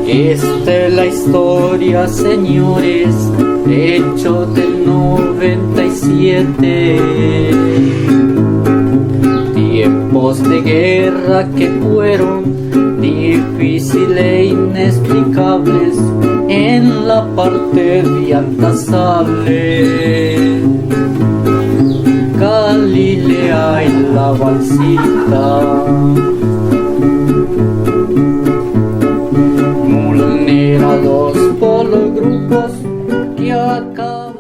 Esta es la historia, señores, hecho del 97. Tiempos de guerra que fueron difíciles e inexplicables. En la parte de Antasale, Galilea y la Balsita, Mulnera, los pologrupos que acaban.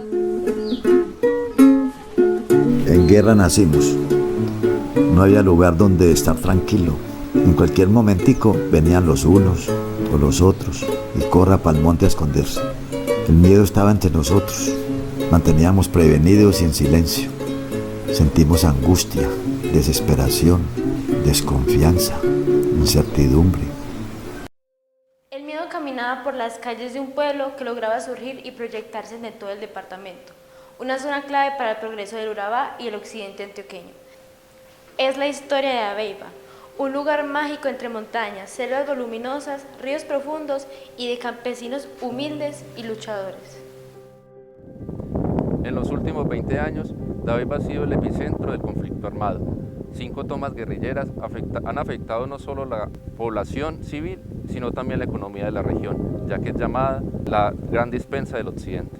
En guerra nacimos. No había lugar donde estar tranquilo. En cualquier momentico venían los unos o los otros y corra pa'l monte a esconderse. El miedo estaba entre nosotros. Manteníamos prevenidos y en silencio. Sentimos angustia, desesperación, desconfianza, incertidumbre. El miedo caminaba por las calles de un pueblo que lograba surgir y proyectarse en todo el departamento, una zona clave para el progreso del Urabá y el occidente antioqueño. Es la historia de Dabeiba, un lugar mágico entre montañas, selvas voluminosas, ríos profundos y de campesinos humildes y luchadores. En los últimos 20 años, Dabeiba ha sido el epicentro del conflicto armado. 5 tomas guerrilleras han afectado no solo la población civil, sino también la economía de la región, ya que es llamada la gran despensa del occidente.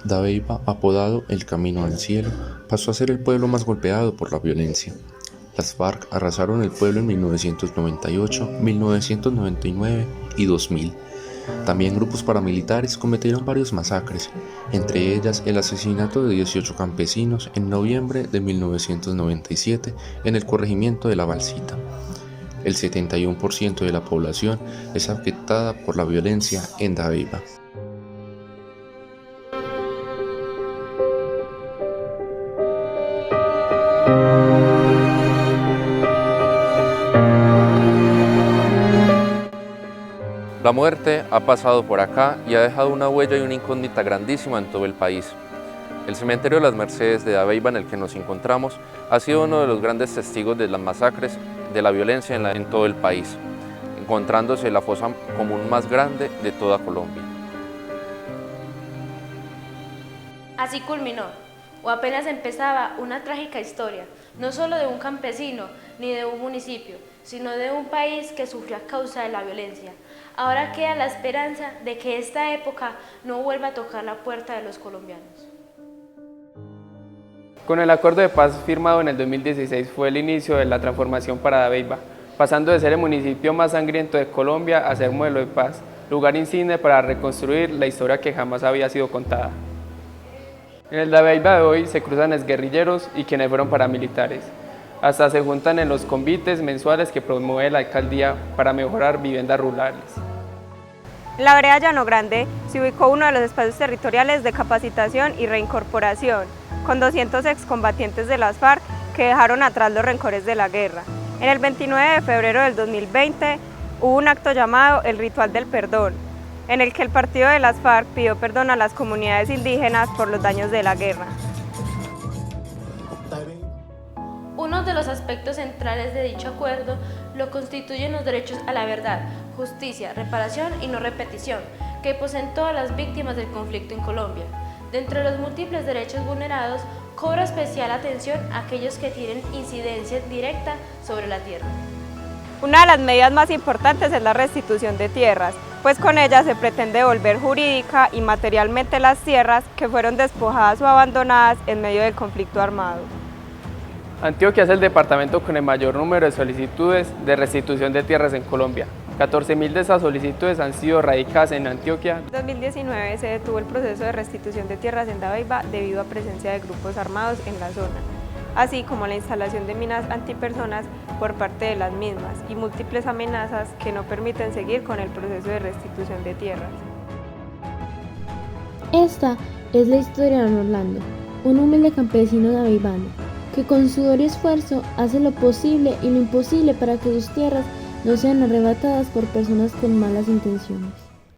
Dabeiba, apodado el Camino al Cielo, pasó a ser el pueblo más golpeado por la violencia. Las FARC arrasaron el pueblo en 1998, 1999 y 2000. También grupos paramilitares cometieron varios masacres, entre ellas el asesinato de 18 campesinos en noviembre de 1997 en el corregimiento de La Balsita. El 71% de la población es afectada por la violencia en Dabeiba. La muerte ha pasado por acá y ha dejado una huella y una incógnita grandísima en todo el país. El cementerio de las Mercedes de Dabeiba en el que nos encontramos ha sido uno de los grandes testigos de las masacres, de la violencia en todo el país, encontrándose la fosa común más grande de toda Colombia. Así culminó, o apenas empezaba, una trágica historia, no solo de un campesino ni de un municipio, sino de un país que sufrió a causa de la violencia. Ahora queda la esperanza de que esta época no vuelva a tocar la puerta de los colombianos. Con el acuerdo de paz firmado en el 2016 fue el inicio de la transformación para Dabeiba, pasando de ser el municipio más sangriento de Colombia a ser modelo de paz, lugar insigne para reconstruir la historia que jamás había sido contada. En el Dabeiba de hoy se cruzan exguerrilleros y quienes fueron paramilitares. Hasta se juntan en los convites mensuales que promueve la alcaldía para mejorar viviendas rurales. En la vereda Llano Grande se ubicó uno de los espacios territoriales de capacitación y reincorporación, con 200 excombatientes de las FARC que dejaron atrás los rencores de la guerra. En el 29 de febrero del 2020 hubo un acto llamado el Ritual del Perdón, en el que el partido de las FARC pidió perdón a las comunidades indígenas por los daños de la guerra. Uno de los aspectos centrales de dicho acuerdo lo constituyen los derechos a la verdad, justicia, reparación y no repetición, que poseen todas las víctimas del conflicto en Colombia. Dentro de los múltiples derechos vulnerados, cobra especial atención a aquellos que tienen incidencia directa sobre la tierra. Una de las medidas más importantes es la restitución de tierras, pues con ella se pretende devolver jurídica y materialmente las tierras que fueron despojadas o abandonadas en medio del conflicto armado. Antioquia es el departamento con el mayor número de solicitudes de restitución de tierras en Colombia. 14.000 de esas solicitudes han sido radicadas en Antioquia. En 2019 se detuvo el proceso de restitución de tierras en Dabeiba debido a presencia de grupos armados en la zona, así como la instalación de minas antipersonas por parte de las mismas y múltiples amenazas que no permiten seguir con el proceso de restitución de tierras. Esta es la historia de Don Orlando, un humilde campesino dabeibano, que con sudor y esfuerzo hace lo posible y lo imposible para que sus tierras no sean arrebatadas por personas con malas intenciones.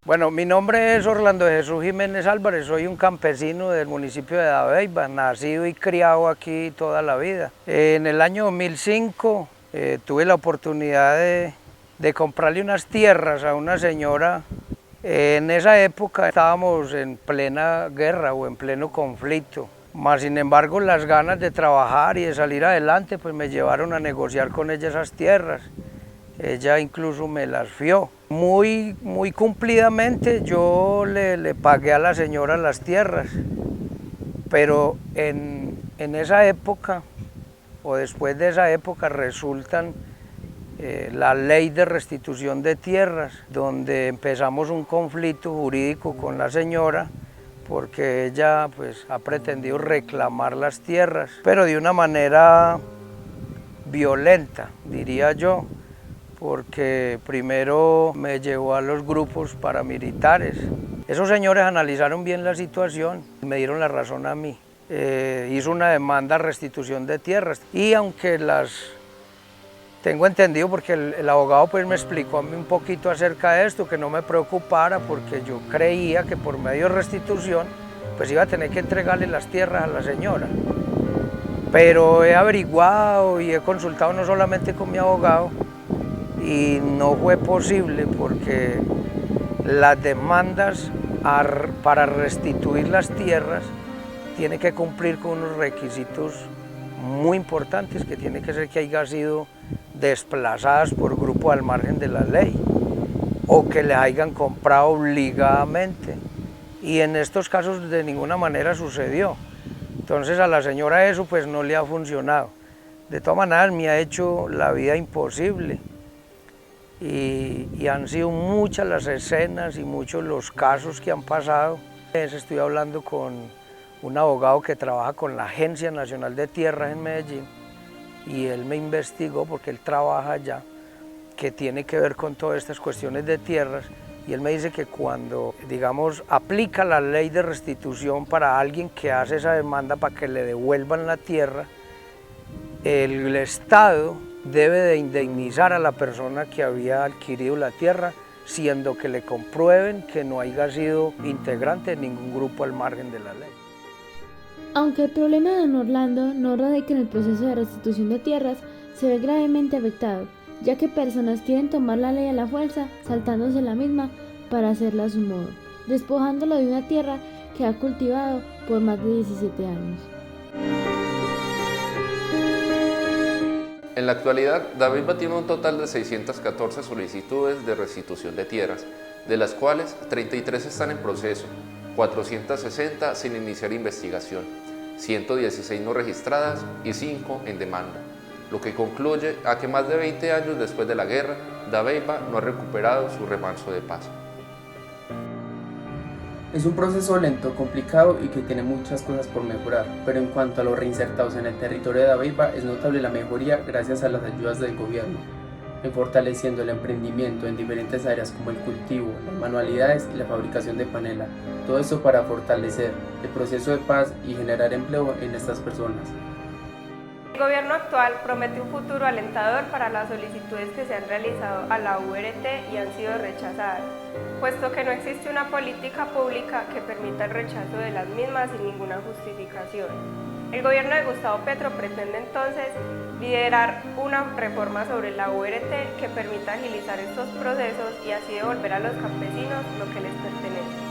Bueno, mi nombre es Orlando Jesús Jiménez Álvarez, soy un campesino del municipio de Dabeiba, nacido y criado aquí toda la vida. En el año 2005 Tuve la oportunidad de comprarle unas tierras a una señora. En esa época estábamos en plena guerra o en pleno conflicto, mas sin embargo las ganas de trabajar y de salir adelante pues me llevaron a negociar con ella esas tierras. Ella incluso me las fió. Muy cumplidamente yo le pagué a la señora las tierras, pero en esa época o después de esa época resultan la ley de restitución de tierras, donde empezamos un conflicto jurídico con la señora porque ella pues ha pretendido reclamar las tierras, pero de una manera violenta, diría yo, porque primero me llevó a los grupos paramilitares. Esos señores analizaron bien la situación y me dieron la razón a mí. Hizo una demanda de restitución de tierras y aunque tengo entendido porque el abogado pues me explicó a mí un poquito acerca de esto, que no me preocupara porque yo creía que por medio de restitución pues iba a tener que entregarle las tierras a la señora. Pero he averiguado y he consultado no solamente con mi abogado y no fue posible porque las demandas para restituir las tierras tiene que cumplir con unos requisitos muy importantes, que tiene que ser que haya sido desplazadas por grupo al margen de la ley o que le hayan comprado obligadamente, y en estos casos de ninguna manera sucedió. Entonces a la señora eso pues no le ha funcionado. De todas maneras me ha hecho la vida imposible y han sido muchas las escenas y muchos los casos que han pasado. Estoy hablando con un abogado que trabaja con la Agencia Nacional de Tierras en Medellín y él me investigó porque él trabaja allá, que tiene que ver con todas estas cuestiones de tierras, y él me dice que cuando, digamos, aplica la ley de restitución para alguien que hace esa demanda para que le devuelvan la tierra, el Estado debe de indemnizar a la persona que había adquirido la tierra, siendo que le comprueben que no haya sido integrante de ningún grupo al margen de la ley. Aunque el problema de don Orlando no radica en el proceso de restitución de tierras, se ve gravemente afectado, ya que personas quieren tomar la ley a la fuerza, saltándose la misma para hacerla a su modo, despojándolo de una tierra que ha cultivado por más de 17 años. En la actualidad, Dabeiba tiene un total de 614 solicitudes de restitución de tierras, de las cuales 33 están en proceso, 460 sin iniciar investigación, 116 no registradas y 5 en demanda, lo que concluye a que más de 20 años después de la guerra, Dabeiba no ha recuperado su remanso de paz. Es un proceso lento, complicado y que tiene muchas cosas por mejorar, pero en cuanto a los reinsertados en el territorio de Dabeiba es notable la mejoría gracias a las ayudas del gobierno, en fortaleciendo el emprendimiento en diferentes áreas como el cultivo, las manualidades y la fabricación de panela, todo esto para fortalecer el proceso de paz y generar empleo en estas personas. El gobierno actual promete un futuro alentador para las solicitudes que se han realizado a la URT y han sido rechazadas, puesto que no existe una política pública que permita el rechazo de las mismas sin ninguna justificación. El gobierno de Gustavo Petro pretende entonces liderar una reforma sobre la URT que permita agilizar estos procesos y así devolver a los campesinos lo que les pertenece.